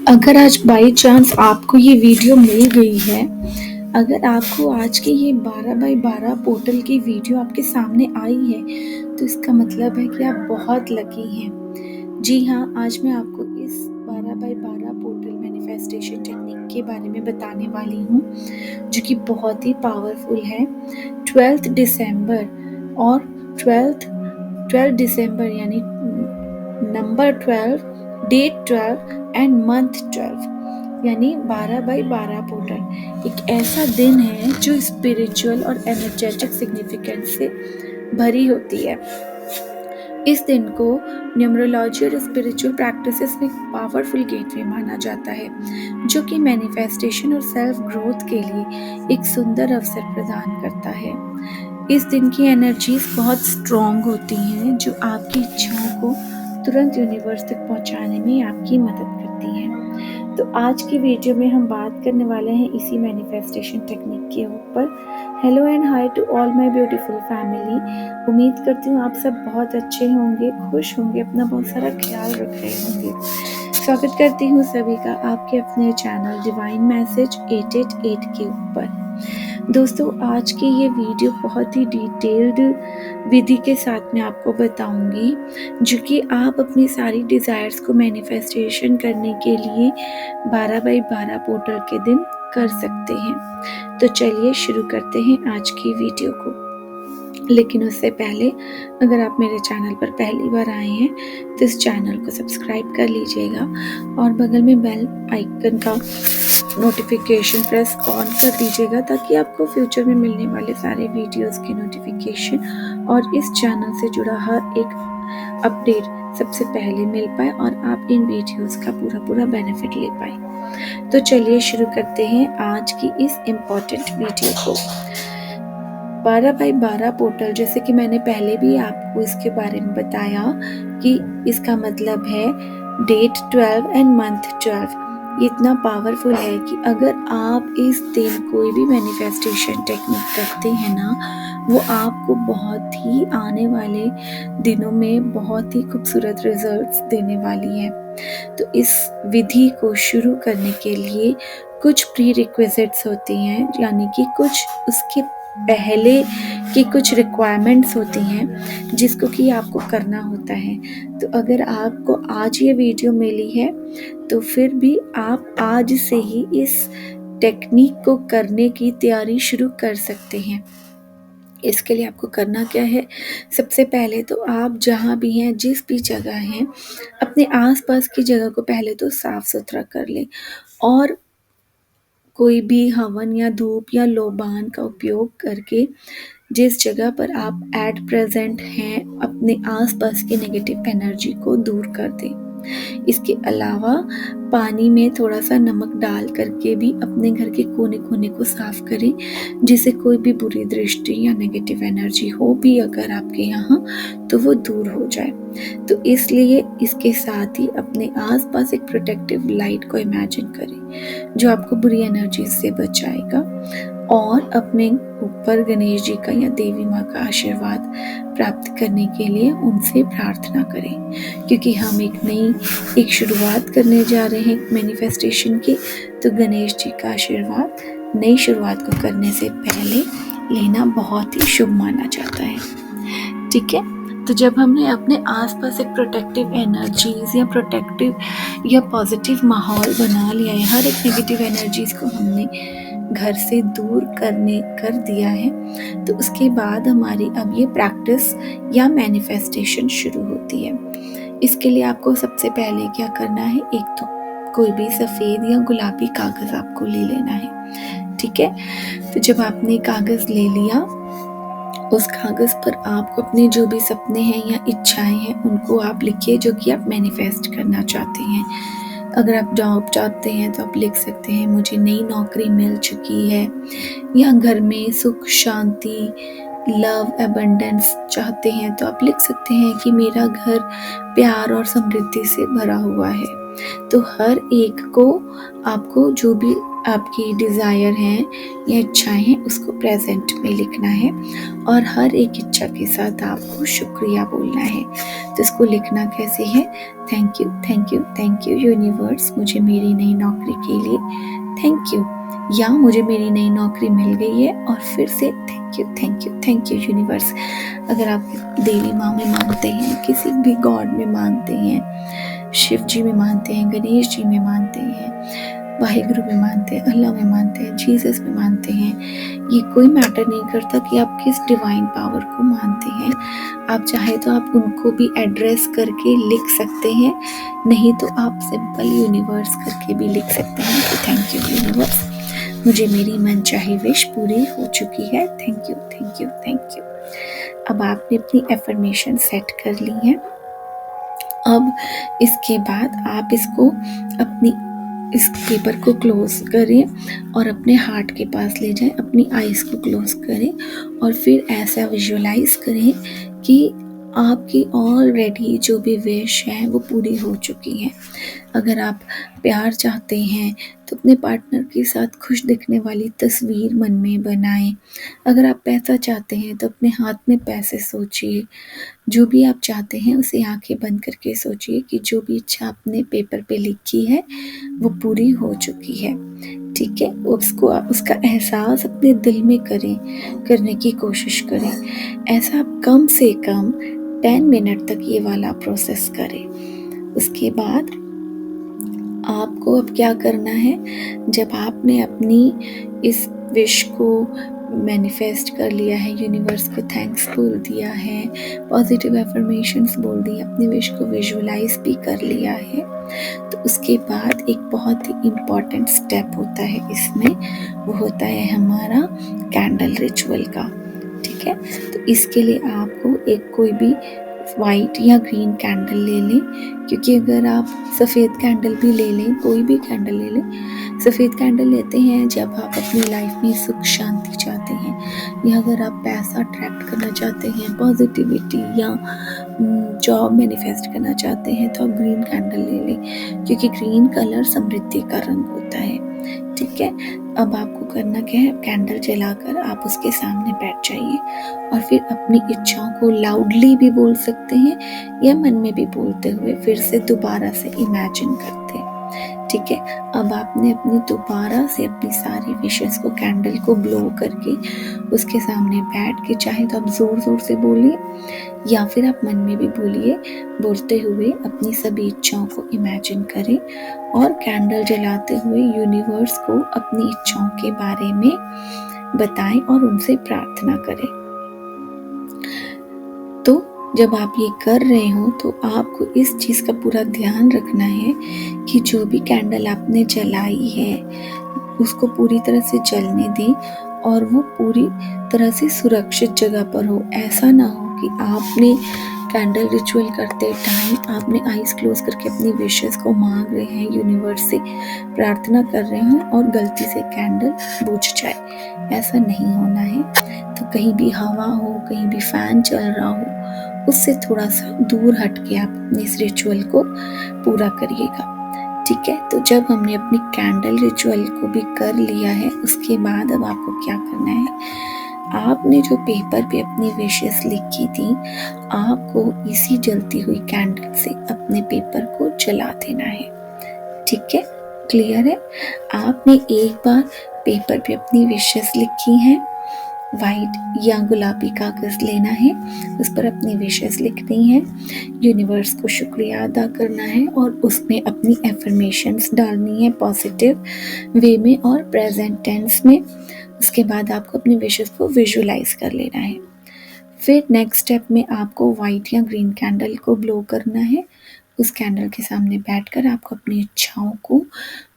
अगर आज by chance आपको ये वीडियो मिल गई है, अगर आपको आज की ये 12 बाई 12 पोर्टल की वीडियो आपके सामने आई है, तो इसका मतलब है कि आप बहुत लकी हैं। जी हाँ, आज मैं आपको इस 12 बाई 12 पोर्टल मैनिफेस्टेशन टेक्निक के बारे में बताने वाली हूँ, जो कि बहुत ही पावरफुल है। 12 दिसंबर और 12 दिसंबर यानी नंबर 12, डेट 12 एंड मंथ 12 यानी 12 बाई 12 पोर्टल एक ऐसा दिन है जो स्पिरिचुअल और एनर्जेटिक सिग्निफिकेंस से भरी होती है। इस दिन को न्यूमरोलॉजी और स्पिरिचुअल प्रैक्टिसेस में पावरफुल गेटवे माना जाता है, जो कि मैनिफेस्टेशन और सेल्फ ग्रोथ के लिए एक सुंदर अवसर प्रदान करता है। इस दिन की एनर्जीज बहुत स्ट्रॉन्ग होती हैं, जो आपकी इच्छाओं को तुरंत यूनिवर्स तक पहुंचाने में आपकी मदद करती हैं। तो आज की वीडियो में हम बात करने वाले हैं इसी मैनिफेस्टेशन टेक्निक के ऊपर। Hello and hi to all my beautiful family. उम्मीद करती हूँ आप सब बहुत अच्छे होंगे, खुश होंगे, अपना बहुत सारा ख्याल रख रहे होंगे। स्वागत करती हूँ सभी का आपके अपने चैनल डिवाइन मैसेज 888 के ऊपर। दोस्तों, आज की ये वीडियो बहुत ही डिटेल्ड विधि के साथ मैं आपको बताऊंगी, जो कि आप अपनी सारी डिज़ायर्स को मैनिफेस्टेशन करने के लिए 12 बाई 12 पोर्टल के दिन कर सकते हैं। तो चलिए शुरू करते हैं आज की वीडियो को। लेकिन उससे पहले, अगर आप मेरे चैनल पर पहली बार आए हैं तो इस चैनल को सब्सक्राइब कर लीजिएगा और बगल में बेल आइकन का नोटिफिकेशन प्रेस ऑन कर दीजिएगा, ताकि आपको फ्यूचर में मिलने वाले सारे वीडियोस के नोटिफिकेशन और इस चैनल से जुड़ा हर एक अपडेट सबसे पहले मिल पाए और आप इन वीडियोस का पूरा बेनिफिट ले पाए। तो चलिए शुरू करते हैं आज की इस इम्पोर्टेंट वीडियो को। 12 बाई 12 पोर्टल, जैसे कि मैंने पहले भी आपको इसके बारे में बताया कि इसका मतलब है डेट 12 एंड मंथ 12। ये इतना पावरफुल है कि अगर आप इस दिन कोई भी मैनिफेस्टेशन टेक्निक करते हैं ना, वो आपको बहुत ही आने वाले दिनों में बहुत ही खूबसूरत रिजल्ट्स देने वाली है। तो इस विधि को शुरू करने के लिए कुछ प्री रिक्विजिट्स होती हैं, यानी कि कुछ उसके पहले की कुछ रिक्वायरमेंट्स होती हैं जिसको कि आपको करना होता है। तो अगर आपको आज ये वीडियो मिली है तो फिर भी आप आज से ही इस टेक्निक को करने की तैयारी शुरू कर सकते हैं। इसके लिए आपको करना क्या है, सबसे पहले तो आप जहाँ भी हैं, जिस भी जगह हैं, अपने आसपास की जगह को पहले तो साफ सुथरा कर लें और कोई भी हवन या धूप या लोबान का उपयोग करके जिस जगह पर आप एट प्रेजेंट हैं, अपने आसपास की नेगेटिव एनर्जी को दूर कर दें। इसके अलावा पानी में थोड़ा सा नमक डाल करके भी अपने घर के कोने कोने को साफ करें, जिससे कोई भी बुरी दृष्टि या नेगेटिव एनर्जी हो भी अगर आपके यहाँ, तो वो दूर हो जाए। तो इसलिए इसके साथ ही अपने आसपास एक प्रोटेक्टिव लाइट को इमेजिन करें, जो आपको बुरी एनर्जी से बचाएगा, और अपने ऊपर गणेश जी का या देवी माँ का आशीर्वाद प्राप्त करने के लिए उनसे प्रार्थना करें, क्योंकि हम एक शुरुआत करने जा रहे हैं मैनिफेस्टेशन की। तो गणेश जी का आशीर्वाद नई शुरुआत को करने से पहले लेना बहुत ही शुभ माना जाता है। ठीक है, तो जब हमने अपने आसपास एक प्रोटेक्टिव एनर्जीज या पॉजिटिव माहौल बना लिया है, हर एक नेगेटिव एनर्जीज को हमने घर से दूर कर दिया है, तो उसके बाद हमारी अब ये प्रैक्टिस या मैनिफेस्टेशन शुरू होती है। इसके लिए आपको सबसे पहले क्या करना है, एक तो कोई भी सफ़ेद या गुलाबी कागज़ आपको ले लेना है। ठीक है, तो जब आपने कागज़ ले लिया, उस कागज़ पर आपको अपने जो भी सपने हैं या इच्छाएं हैं उनको आप लिखिए, जो कि आप मैनिफेस्ट करना चाहते हैं। अगर आप जॉब चाहते हैं तो आप लिख सकते हैं मुझे नई नौकरी मिल चुकी है, या घर में सुख शांति लव एबंडेंस चाहते हैं तो आप लिख सकते हैं कि मेरा घर प्यार और समृद्धि से भरा हुआ है। तो हर एक को आपको जो भी आपकी डिज़ायर हैं या इच्छाएं हैं उसको प्रेजेंट में लिखना है और हर एक इच्छा के साथ आपको शुक्रिया बोलना है। तो इसको लिखना कैसे है? Thank you, thank you, thank you universe, मुझे मेरी नई नौकरी के लिए थैंक यू, या मुझे मेरी नई नौकरी मिल गई है और फिर से thank you, thank you, thank you universe. अगर आप देवी माँ में मानते हैं, किसी भी गॉड में मानते हैं, शिव जी में मानते हैं, गणेश जी में मानते हैं, वाहिगुरु में मानते हैं, अल्लाह में मानते हैं, जीसस में मानते हैं, ये कोई मैटर नहीं करता कि आप किस डिवाइन पावर को मानते हैं। आप चाहे तो आप उनको भी एड्रेस करके लिख सकते हैं, नहीं तो आप सिंपल यूनिवर्स करके भी लिख सकते हैं कि थैंक यू यूनिवर्स, मुझे मेरी मनचाही विश पूरी हो चुकी है, thank you, thank you, thank you. अब आपने अपनी एफर्मेशन सेट कर ली है। अब इसके बाद आप इसको अपनी इस पेपर को क्लोज करें और अपने हार्ट के पास ले जाएं, अपनी आईज को क्लोज करें और फिर ऐसा विजुअलाइज करें कि आपकी ऑलरेडी जो भी विश है वो पूरी हो चुकी है। अगर आप प्यार चाहते हैं तो अपने पार्टनर के साथ खुश दिखने वाली तस्वीर मन में बनाएं। अगर आप पैसा चाहते हैं तो अपने हाथ में पैसे सोचिए। जो भी आप चाहते हैं उसे आंखें बंद करके सोचिए कि जो भी इच्छा आपने पेपर पे लिखी है वो पूरी हो चुकी है। ठीक है, उसको उसका एहसास अपने दिल में करें, करने की कोशिश करें। ऐसा आप कम से कम 10 मिनट तक ये वाला प्रोसेस करें। उसके बाद आपको अब क्या करना है, जब आपने अपनी इस विश को मैनिफेस्ट कर लिया है, यूनिवर्स को थैंक्स बोल दिया है, पॉजिटिव एफर्मेशंस बोल दी, अपनी विश को विजुअलाइज भी कर लिया है, तो उसके बाद एक बहुत ही इम्पॉर्टेंट स्टेप होता है इसमें, वो होता है हमारा कैंडल रिचुअल का। ठीक है, तो इसके लिए आपको एक कोई भी वाइट या ग्रीन कैंडल ले लें, क्योंकि अगर आप सफ़ेद कैंडल भी ले लें, कोई भी कैंडल ले लें। सफ़ेद कैंडल लेते हैं जब आप अपनी लाइफ में सुख शांति चाहते हैं, या अगर आप पैसा अट्रैक्ट करना चाहते हैं, पॉजिटिविटी या जॉब मैनिफेस्ट करना चाहते हैं, तो आप ग्रीन कैंडल ले लें, क्योंकि ग्रीन कलर समृद्धि का रंग होता है। ठीक है, अब आपको करना क्या है, कैंडल जलाकर आप उसके सामने बैठ जाइए और फिर अपनी इच्छाओं को लाउडली भी बोल सकते हैं या मन में भी बोलते हुए फिर से दोबारा से इमेजिन करते हैं। ठीक है, अब आपने अपनी दोबारा से अपनी सारी विशेस को कैंडल को ब्लो करके उसके सामने बैठ के, चाहे तो आप ज़ोर ज़ोर से बोलिए या फिर आप मन में भी बोलिए, बोलते हुए अपनी सभी इच्छाओं को इमेजिन करें और कैंडल जलाते हुए यूनिवर्स को अपनी इच्छाओं के बारे में बताएं और उनसे प्रार्थना करें। तो जब आप ये कर रहे हो तो आपको इस चीज़ का पूरा ध्यान रखना है कि जो भी कैंडल आपने जलाई है उसको पूरी तरह से जलने दें और वो पूरी तरह से सुरक्षित जगह पर हो। ऐसा ना हो कि आपने कैंडल रिचुअल करते टाइम आपने आईज क्लोज करके अपनी विशेस को मांग रहे हैं, यूनिवर्स से प्रार्थना कर रहे हैं और गलती से कैंडल बुझ जाए। ऐसा नहीं होना है। तो कहीं भी हवा हो, कहीं भी फैन चल रहा हो, उससे थोड़ा सा दूर हट के आप अपने इस रिचुअल को पूरा करिएगा। ठीक है, तो जब हमने अपनी कैंडल रिचुअल को भी कर लिया है, उसके बाद अब आपको क्या करना है, आपने जो पेपर पे अपनी विशेस लिखी थी, आपको इसी जलती हुई कैंडल से अपने पेपर को जला देना है। ठीक है, क्लियर है? आपने एक बार पेपर पे अपनी विशेस लिखी हैं, वाइट या गुलाबी कागज लेना है, उस पर अपनी विशेस लिखनी है, यूनिवर्स को शुक्रिया अदा करना है और उसमें अपनी एफर्मेशंस डालनी है पॉजिटिव वे में और प्रेजेंट टेंस में। उसके बाद आपको अपनी विशेस को विजुअलाइज कर लेना है। फिर नेक्स्ट स्टेप में आपको वाइट या ग्रीन कैंडल को ब्लो करना है। उस कैंडल के सामने बैठकर आपको अपनी इच्छाओं को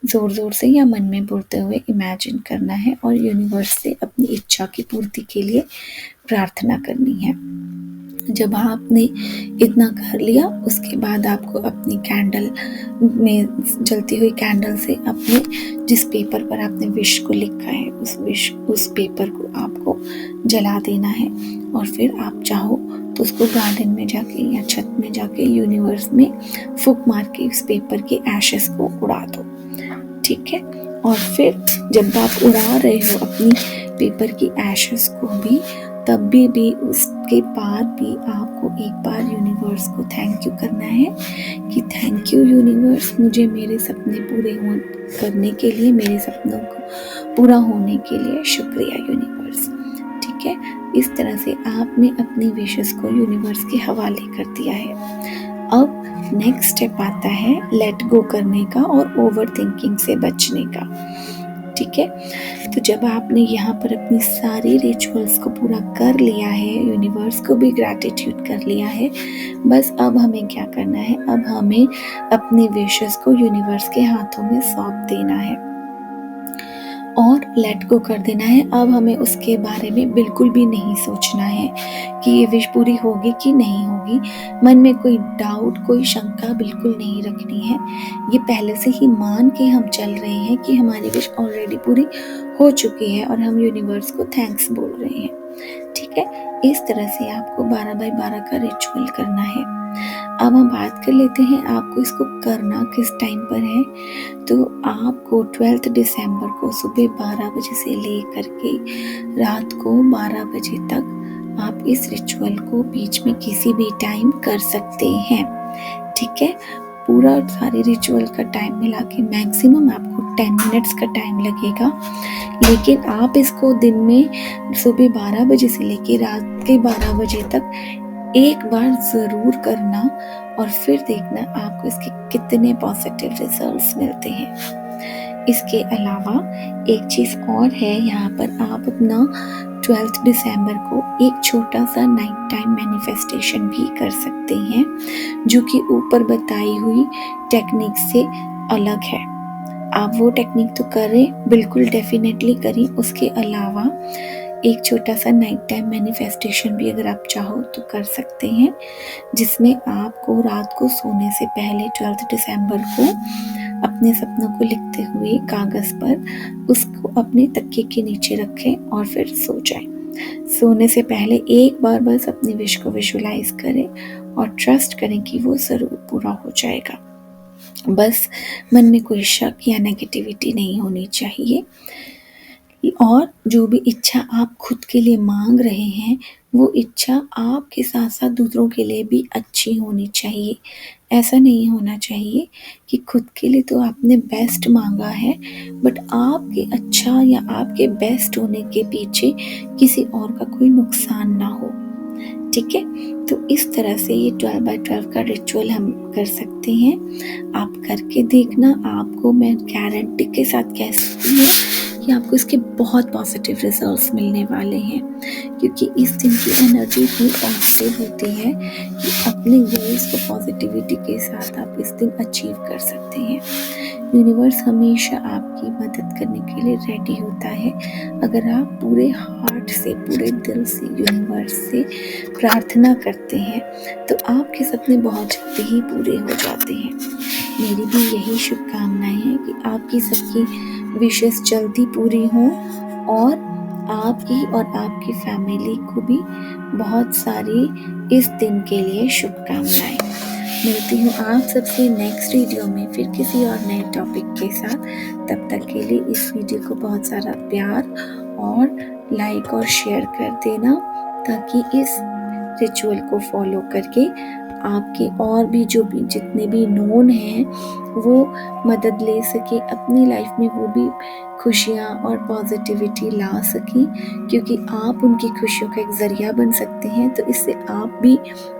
ज़ोर ज़ोर से या मन में बोलते हुए इमेजिन करना है और यूनिवर्स से अपनी इच्छा की पूर्ति के लिए प्रार्थना करनी है। जब आपने इतना कर लिया, उसके बाद आपको अपनी कैंडल में जलती हुई कैंडल से अपने जिस पेपर पर आपने विश को लिखा है उस पेपर को आपको जला देना है और फिर आप चाहो तो उसको गार्डन में जाके या छत में जाके यूनिवर्स में फूंक मार के उस पेपर के एशेस को उड़ा दो। ठीक है। और फिर जब आप उड़ा रहे हो अपनी पेपर की एशेस को भी, तब भी उसके बाद भी आपको एक बार यूनिवर्स को थैंक यू करना है कि थैंक यू यूनिवर्स, मुझे मेरे सपने पूरे करने के लिए, मेरे सपनों को पूरा होने के लिए शुक्रिया यूनिवर्स। ठीक है, इस तरह से आपने अपनी विशेस को यूनिवर्स के हवाले कर दिया है। अब नेक्स्ट स्टेप आता है लेट गो करने का और ओवर थिंकिंग से बचने का। ठीक है, तो जब आपने यहाँ पर अपनी सारी रिचुअल्स को पूरा कर लिया है, यूनिवर्स को भी ग्रैटिट्यूड कर लिया है, बस अब हमें क्या करना है, अब हमें अपनी विशेस को यूनिवर्स के हाथों में सौंप देना है और लेट गो कर देना है। अब हमें उसके बारे में बिल्कुल भी नहीं सोचना है कि ये विश पूरी होगी कि नहीं होगी। मन में कोई डाउट, कोई शंका बिल्कुल नहीं रखनी है। ये पहले से ही मान के हम चल रहे हैं कि हमारी विश ऑलरेडी पूरी हो चुकी है और हम यूनिवर्स को थैंक्स बोल रहे हैं। ठीक है, इस तरह से आपको 12/12 का रिचुअल करना है। अब हम बात कर लेते हैं आपको इसको करना किस टाइम पर है। तो आपको 12 दिसंबर को सुबह 12 बजे से लेकर के रात को 12 बजे तक आप इस रिचुअल को बीच में किसी भी टाइम कर सकते हैं। ठीक है, पूरा सारे रिचुअल का टाइम मिला के मैक्सिमम आपको 10 मिनट्स का टाइम लगेगा, लेकिन आप इसको दिन में सुबह 12 बजे से लेकर रात के 12 बजे तक एक बार ज़रूर करना और फिर देखना आपको इसके कितने पॉजिटिव रिजल्ट्स मिलते हैं। इसके अलावा एक चीज़ और है, यहाँ पर आप अपना 12 दिसंबर को एक छोटा सा नाइट टाइम मैनिफेस्टेशन भी कर सकते हैं, जो कि ऊपर बताई हुई टेक्निक से अलग है। आप वो टेक्निक तो करें, बिल्कुल डेफिनेटली करें। उसके अलावा एक छोटा सा नाइट टाइम मैनिफेस्टेशन भी अगर आप चाहो तो कर सकते हैं, जिसमें आपको रात को सोने से पहले 12 दिसंबर को अपने सपनों को लिखते हुए कागज़ पर उसको अपने तकिए के नीचे रखें और फिर सो जाएं। सोने से पहले एक बार बस अपनी विश को विजुलाइज करें और ट्रस्ट करें कि वो ज़रूर पूरा हो जाएगा। बस मन में कोई शक या नेगेटिविटी नहीं होनी चाहिए। और जो भी इच्छा आप खुद के लिए मांग रहे हैं, वो इच्छा आपके साथ साथ दूसरों के लिए भी अच्छी होनी चाहिए। ऐसा नहीं होना चाहिए कि खुद के लिए तो आपने बेस्ट मांगा है, बट आपके अच्छा या आपके बेस्ट होने के पीछे किसी और का कोई नुकसान ना हो। ठीक है, तो इस तरह से ये 12/12 का रिचुअल हम कर सकते हैं। आप करके देखना, आपको मैं गारंटी के साथ कह सकती हूँ कि आपको इसके बहुत पॉजिटिव रिजल्ट्स मिलने वाले हैं, क्योंकि इस दिन की एनर्जी इतनी पॉजिटिव होती है कि अपने गोल्स को पॉजिटिविटी के साथ आप इस दिन अचीव कर सकते हैं। यूनिवर्स हमेशा आपकी मदद करने के लिए रेडी होता है, अगर आप पूरे हार्ट से, पूरे दिल से यूनिवर्स से प्रार्थना करते हैं तो आपके सपने बहुत जल्दी ही पूरे हो जाते हैं। मेरी भी यही शुभकामनाएं हैं कि आपकी सबकी विशेस जल्दी पूरी हों और आपकी और आपकी फैमिली को भी बहुत सारी इस दिन के लिए शुभकामनाएं। मिलती हूँ आप सबसे नेक्स्ट वीडियो में फिर किसी और नए टॉपिक के साथ। तब तक के लिए इस वीडियो को बहुत सारा प्यार और लाइक और शेयर कर देना, ताकि इस रिचुअल को फॉलो करके आपके और भी जो भी जितने भी नोन हैं वो मदद ले सके अपनी लाइफ में, वो भी खुशियाँ और पॉजिटिविटी ला सकें, क्योंकि आप उनकी खुशियों का एक ज़रिया बन सकते हैं। तो इससे आप भी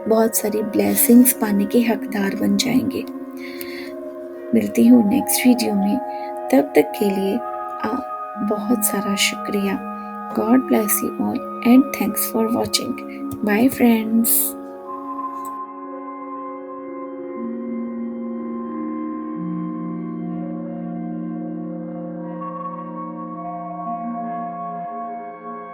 बहुत सारी ब्लेसिंग्स पाने के हकदार बन जाएंगे। मिलती हूँ नेक्स्ट वीडियो में, तब तक के लिए आप बहुत सारा शुक्रिया। God bless you all and thanks for watching. Bye friends.